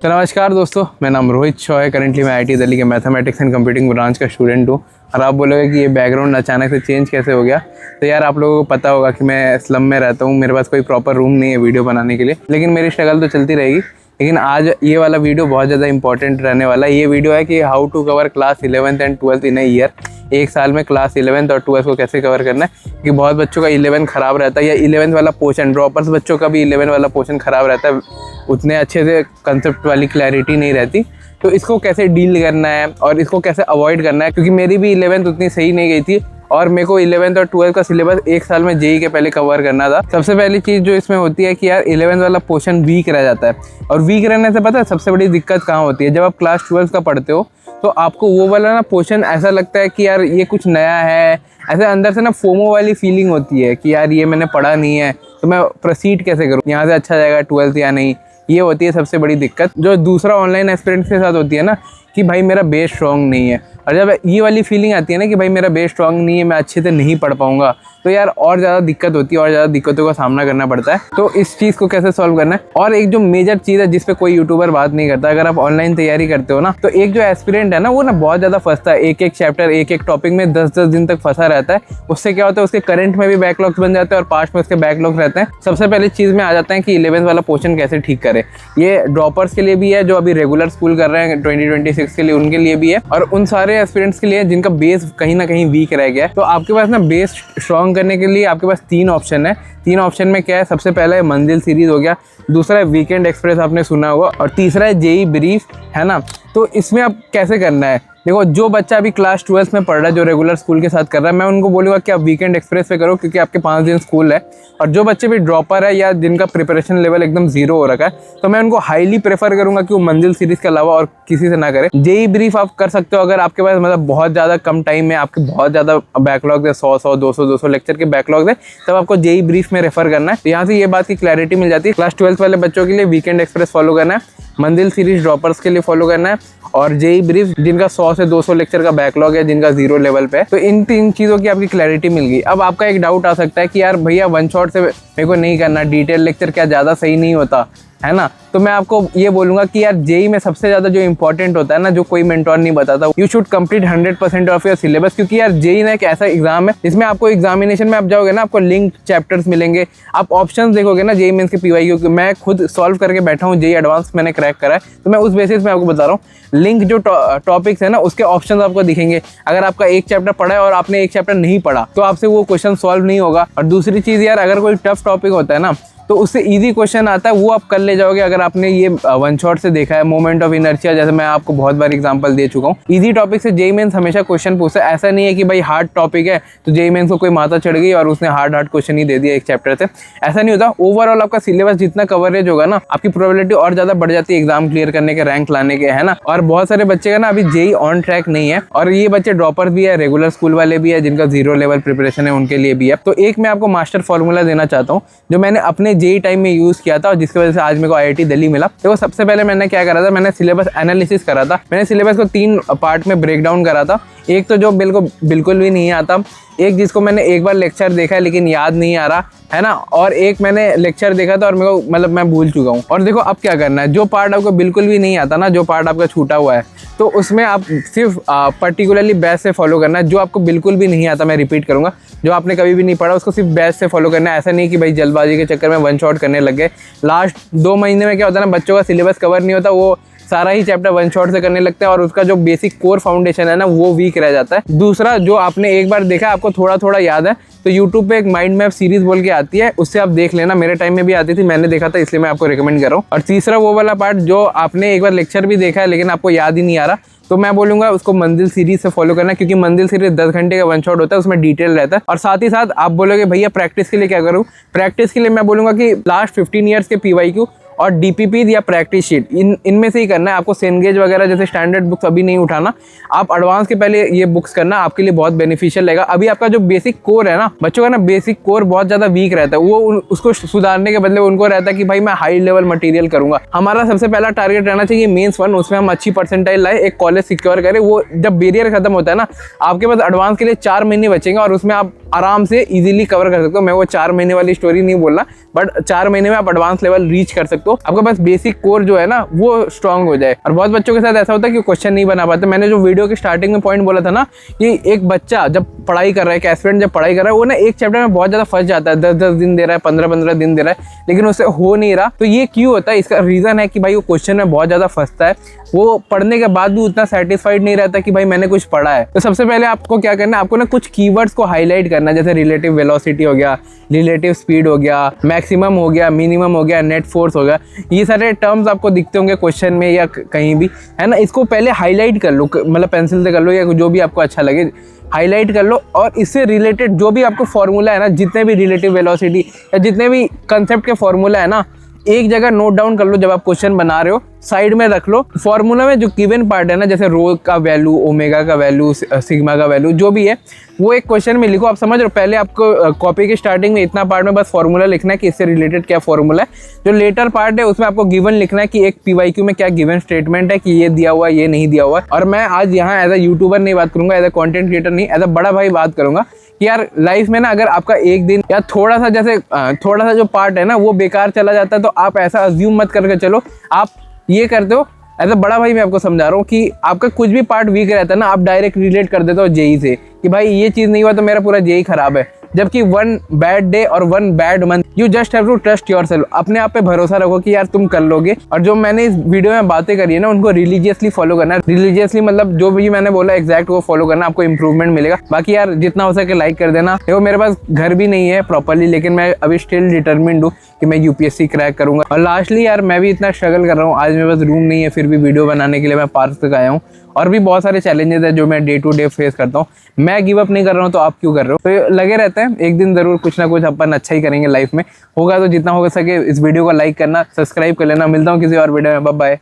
तो नमस्कार दोस्तों, मेरा नाम रोहित शॉ है। करेंटली मैं आईआईटी दिल्ली के मैथमेटिक्स एंड कंप्यूटिंग ब्रांच का स्टूडेंट हूँ। और आप बोलोगे कि ये बैकग्राउंड अचानक से चेंज कैसे हो गया। तो यार आप लोगों को पता होगा कि मैं स्लम में रहता हूँ, मेरे पास कोई प्रॉपर रूम नहीं है वीडियो बनाने के लिए, लेकिन मेरी स्ट्रगल तो चलती रहेगी। लेकिन आज ये वाला वीडियो बहुत ज़्यादा इंपॉर्टेंट रहने वाला है। ये वीडियो है कि how to cover class 11th and 12th in a year. एक साल में क्लास 11th और 12th को कैसे कवर करना है, क्योंकि बहुत बच्चों का 11 ख़राब रहता है, या 11th वाला पोर्शन, ड्रॉपर्स बच्चों का भी 11 वाला पोर्शन ख़राब रहता है, उतने अच्छे से कंसेप्ट वाली क्लैरिटी नहीं रहती। तो इसको कैसे डील करना है और इसको कैसे अवॉइड करना है, क्योंकि मेरी भी 11th उतनी सही नहीं गई थी और मेरे को 11th और 12th का सिलेबस एक साल में जेई के पहले कवर करना था। सबसे पहली चीज़ जो इसमें होती है कि यार 11th वाला पोर्शन वीक रह जाता है। और वीक रहने से पता है सबसे बड़ी दिक्कत कहाँ होती है, जब आप क्लास 12th का पढ़ते हो तो आपको वो वाला ना पोर्शन ऐसा लगता है कि यार ये कुछ नया है, ऐसे अंदर से ना फोमो वाली फीलिंग होती है कि यार ये मैंने पढ़ा नहीं है तो मैं प्रोसीड कैसे करूँ, यहाँ से अच्छा जाएगा 12th या नहीं। ये होती है सबसे बड़ी दिक्कत। जो दूसरा ऑनलाइन एक्सपीरियंस के साथ होती है ना कि भाई मेरा बेस स्ट्रॉन्ग नहीं है, और जब ये वाली फीलिंग आती है ना कि भाई मेरा बेस स्ट्रॉन्ग नहीं है, मैं अच्छे से नहीं पढ़ पाऊंगा, तो यार और ज़्यादा दिक्कत होती है और ज़्यादा दिक्कतों का सामना करना पड़ता है। तो इस चीज़ को कैसे सॉल्व करना है, और एक जो मेजर चीज़ है जिस पे कोई यूट्यूबर बात नहीं करता, अगर आप ऑनलाइन तैयारी करते हो ना, तो एक जो एस्पिरेंट है ना वो ना बहुत ज़्यादा फंसता है। एक एक चैप्टर एक एक टॉपिक में 10-10 दिन तक फंसा रहता है। उससे क्या होता है, उसके करंट में भी बैकलॉग्स बन जाते हैं और पास्ट में उसके बैकलॉग्स रहते हैं। सबसे पहले चीज़ में आ जाता है कि 11th वाला पोर्शन कैसे ठीक करें। ये ड्रॉपर्स के लिए भी है, जो अभी रेगुलर स्कूल कर रहे हैं 2026 के लिए, उनके लिए भी है, और उन सारे एस्पिरेंट्स के लिए जिनका बेस कहीं ना कहीं वीक रह गया है। तो आपके पास ना बेस स्ट्रॉन्ग करने के लिए आपके पास 3 ऑप्शन है। 3 ऑप्शन में क्या है, सबसे पहला है मंजिल सीरीज हो गया, दूसरा है वीकेंड एक्सप्रेस आपने सुना होगा, और तीसरा है जेई ब्रीफ, है ना। तो इसमें आप कैसे करना है, देखो जो बच्चा अभी क्लास 12th में पढ़ रहा है, जो रेगुलर स्कूल के साथ कर रहा है, मैं उनको बोलूँगा कि आप वीकेंड एक्सप्रेस पे करो, क्योंकि आपके 5 दिन स्कूल है। और जो बच्चे भी ड्रॉपर है या जिनका प्रिपरेशन लेवल एकदम जीरो हो रखा है, तो मैं उनको हाईली प्रेफर करूँगा कि वो मंजिल सीरीज के अलावा और किसी से ना करें। जेई ब्रीफ आप कर सकते हो अगर आपके पास मतलब बहुत ज़्यादा कम टाइम है, आपके बहुत ज़्यादा बैकलॉग है, 100 200 लेक्चर के बैकलॉग है, तब आपको जेई ब्रीफ में रेफर करना है। तो यहाँ से ये बात की क्लैरिटी मिल जाती है। क्लास 12th वाले बच्चों के लिए वीकेंड एक्सप्रेस फॉलो करना है, मंजिल सीरीज ड्रॉपर्स के लिए फॉलो करना है, और जेई ब्रीफ जिनका 100 से 200 लेक्चर का बैकलॉग है, जिनका 0 लेवल पे है। तो इन 3 चीज़ों की आपकी क्लैरिटी मिल गई। अब आपका एक डाउट आ सकता है कि यार भैया वन शॉट से मेरे को नहीं करना, डिटेल लेक्चर क्या ज़्यादा सही नहीं होता है ना। तो मैं आपको ये बोलूँगा कि यार जेई में सबसे ज़्यादा जो इंपॉर्टेंट होता है ना, जो कोई मेंटोर नहीं बताता, you should complete 100% of your syllabus. क्योंकि यार जेई ना एक ऐसा एग्जाम है जिसमें आपको एग्जामिनेशन में आप जाओगे ना, आपको लिंक चैप्टर्स मिलेंगे, आप ऑप्शंस देखोगे ना जेई मेंस के पीवाईक्यू, क्योंकि मैं खुद सॉल्व करके बैठा हूँ, जेई एडवांस मैंने क्रैक करा है, तो मैं उस बेसिस में आपको बता रहा हूँ। लिंक जो टॉपिक्स है ना उसके ऑप्शन आपको दिखेंगे। अगर आपका एक चैप्टर पढ़ा है और आपने एक चैप्टर नहीं पढ़ा तो आपसे वो क्वेश्चन सॉल्व नहीं होगा। और दूसरी चीज़ यार, अगर कोई टफ टॉपिक होता है ना तो उससे इजी क्वेश्चन आता है, वो आप कर ले जाओगे अगर आपने ये वन शॉट से देखा है। मोमेंट ऑफ इनर्शिया, जैसे मैं आपको बहुत बार एग्जांपल दे चुका हूँ। इजी टॉपिक से जेई मेंस हमेशा क्वेश्चन पूछता है। ऐसा नहीं है कि भाई हार्ड टॉपिक है तो जेई मेंस को कोई माथा चढ़ गई और उसने हार्ड क्वेश्चन ही दे दिया एक चैप्टर से, ऐसा नहीं होता। ओवरऑल आपका सिलेबस जितना कवरेज होगा ना, आपकी प्रोबेबिलिटी और ज्यादा बढ़ जाती है एग्जाम क्लियर करने के, रैंक लाने के, है ना। और बहुत सारे बच्चे का ना अभी जेई ऑन ट्रैक नहीं है, और ये बच्चे ड्रॉपर भी है, रेगुलर स्कूल वाले भी है, जिनका 0 लेवल प्रिपरेशन है, उनके लिए भी है। तो एक मैं आपको मास्टर फॉर्मूला देना चाहता हूँ जो मैंने अपने जेई टाइम में यूज किया था और जिसकी वजह से आज मेरे को आईआईटी दिल्ली मिला। देखो सबसे पहले मैंने क्या करा था, मैंने सिलेबस एनालिसिस करा था। मैंने सिलेबस को 3 पार्ट में ब्रेक डाउन करा था। एक तो जो बिल्कुल भी नहीं आता, एक जिसको मैंने एक बार लेक्चर देखा है लेकिन याद नहीं आ रहा है ना, और एक मैंने लेक्चर देखा था और मेरे को मतलब मैं भूल चुका हूँ। और देखो अब क्या करना है, जो पार्ट आपको बिल्कुल भी नहीं आता ना, जो पार्ट आपका छूटा हुआ है, तो उसमें आप सिर्फ पर्टिकुलरली बैच से फॉलो करना है। जो आपको बिल्कुल भी नहीं आता, मैं रिपीट करूँगा, जो आपने कभी भी नहीं पढ़ा उसको सिर्फ बैच से फॉलो करना है। ऐसा नहीं कि भाई जल्दबाजी के चक्कर में वन शॉट करने लग गए। लास्ट 2 महीने में क्या होता है ना, बच्चों का सिलेबस कवर नहीं होता, वो सारा ही चैप्टर वन शॉट से करने लगते हैं और उसका जो बेसिक कोर फाउंडेशन है ना वो वीक रह जाता है। दूसरा, जो आपने एक बार देखा, आपको थोड़ा थोड़ा याद है, तो यूट्यूब पे एक माइंड मैप सीरीज बोल के आती है, उससे आप देख लेना। मेरे टाइम में भी आती थी, मैंने देखा था, इसलिए मैं आपको रिकमेंड कर रहा हूँ। और तीसरा वो वाला पार्ट जो आपने एक बार लेक्चर भी देखा है लेकिन आपको याद ही नहीं आ रहा, तो मैं बोलूँगा उसको मंजिल सीरीज से फॉलो करना, क्योंकि मंजिल सीरीज 10 घंटे का वन शॉट होता है, उसमें डिटेल रहता है। और साथ ही साथ आप बोलोगे भैया प्रैक्टिस के लिए क्या करूँ, प्रैक्टिस के लिए मैं बोलूँगा कि लास्ट 15 ईयर्स के पीवाईक्यू और डीपीपी या प्रैक्टिस शीट, इनमें से ही करना है आपको। सेनगेज वगैरह जैसे स्टैंडर्ड बुक्स अभी नहीं उठाना, आप एडवांस के पहले ये बुक्स करना, आपके लिए बहुत बेनिफिशियल रहेगा। अभी आपका जो बेसिक कोर है ना, बच्चों का ना बेसिक कोर बहुत ज़्यादा वीक रहता है, वो उसको सुधारने के बदले उनको रहता है कि भाई मैं हाई लेवल मटेरियल करूँगा। हमारा सबसे पहला टारगेट रहना चाहिए मेंस 1, उसमें हम अच्छी परसेंटाइल लाए, एक कॉलेज सिक्योर करें। वो जब बैरियर खत्म होता है ना, आपके पास एडवांस के लिए 4 महीने बचेंगे और उसमें आप आराम से इजीली कवर कर सकते हो। मैं वो 4 महीने वाली स्टोरी नहीं बोल रहा, बट 4 महीने में आप एडवांस लेवल रीच कर सकते हो। आपका बस बेसिक कोर जो है ना वो स्ट्रांग हो जाए। और बहुत बच्चों के साथ ऐसा होता है कि क्वेश्चन नहीं बना पाते। मैंने जो वीडियो के स्टार्टिंग में पॉइंट बोला था ना कि एक बच्चा जब पढ़ाई कर रहा है, एक एस्पिरेंट जब पढ़ाई कर रहा है, वो ना एक चैप्टर में बहुत ज़्यादा फंस जाता है, 10-10 दिन दे रहा है, 15-15 दिन दे रहा है, लेकिन उससे हो नहीं रहा। तो ये क्यों होता है? इसका रीज़न है कि भाई वो क्वेश्चन में बहुत ज़्यादा फंसता है, वो पढ़ने के बाद भी उतना सेटिस्फाइड नहीं रहता कि भाई मैंने कुछ पढ़ा है। तो सबसे पहले आपको क्या करना है, आपको ना कुछ कीवर्ड्स को हाईलाइट करना है, जैसे रिलेटिव वेलोसिटी हो गया, रिलेटिव स्पीड हो गया, मैक्सिमम हो गया, मिनिमम हो गया, नेट फोर्स हो गया। ये सारे टर्म्स आपको दिखते होंगे क्वेश्चन में या कहीं भी, है ना। इसको पहले हाईलाइट कर लो, मतलब पेंसिल से कर लो या जो भी आपको अच्छा लगे, हाईलाइट कर लो। और इससे रिलेटेड जो भी आपको फॉर्मूला है ना, जितने भी रिलेटिव वेलोसिटी या जितने भी कंसेप्ट के फॉर्मूला है ना, एक जगह नोट डाउन कर लो। जब आप क्वेश्चन बना रहे हो साइड में रख लो। फॉर्मूला में जो गिवन पार्ट है ना, जैसे रो का वैल्यू, ओमेगा का वैल्यू, सिग्मा का वैल्यू, जो भी है वो एक क्वेश्चन में लिखो। आप समझ रहे हो? पहले आपको कॉपी के स्टार्टिंग में इतना पार्ट में बस फॉर्मूला लिखना है कि इससे रिलेटेड क्या फॉर्मूला है। जो लेटर पार्ट है उसमें आपको गिवन लिखना है कि एक पीवाईक्यू में क्या गिवन स्टेटमेंट है, कि ये दिया हुआ है, ये नहीं दिया हुआ है। और मैं आज यहाँ एज अ यूट्यूबर नहीं बात करूंगा, एज अ कॉन्टेंट क्रिएटर नहीं, एज अ बड़ा भाई बात करूंगा कि यार लाइफ में ना अगर आपका एक दिन या थोड़ा सा, जैसे थोड़ा सा जो पार्ट है ना वो बेकार चला जाता है, तो आप ऐसा अज्यूम मत करके चलो। आप ये करते हो, एज अ बड़ा भाई मैं आपको समझा रहा हूँ कि आपका कुछ भी पार्ट वीक रहता है ना, आप डायरेक्ट रिलेट कर देते हो जेई से कि भाई ये चीज़ नहीं हुआ तो मेरा पूरा जेई खराब है। जबकि 1 बैड डे और 1 bad month, you just have to trust yourself. अपने आप पे भरोसा रखो कि यार तुम कर लोगे। और जो मैंने इस वीडियो में बातें करी है ना, उनको रिलीजियसली फॉलो करना है। रिलीजियसली मतलब जो भी मैंने बोला एग्जैक्ट वो फॉलो करना, आपको इंप्रूवमेंट मिलेगा। बाकी यार जितना हो सके लाइक कर देना। देखो मेरे पास घर भी नहीं है प्रॉपरली, लेकिन मैं अभी स्टिल डिटरमिन्ड हूँ कि मैं यूपीएससी क्रैक करूंगा। और लास्टली यार मैं भी इतना स्ट्रगल कर रहा हूँ, आज मेरे पास रूम नहीं है, फिर भी वीडियो बनाने के लिए मैं पार्क तक आया हूँ। और भी बहुत सारे चैलेंजेस है जो मैं डे टू डे फेस करता हूँ। मैं गिव अप नहीं कर रहा हूँ, तो आप क्यों कर रहे हो? तो लगे रहते हैं, एक दिन जरूर कुछ ना कुछ अपन अच्छा ही करेंगे लाइफ में। होगा तो जितना हो सके इस वीडियो को लाइक करना, सब्सक्राइब कर लेना। मिलता हूँ किसी और वीडियो में, बाय बाय।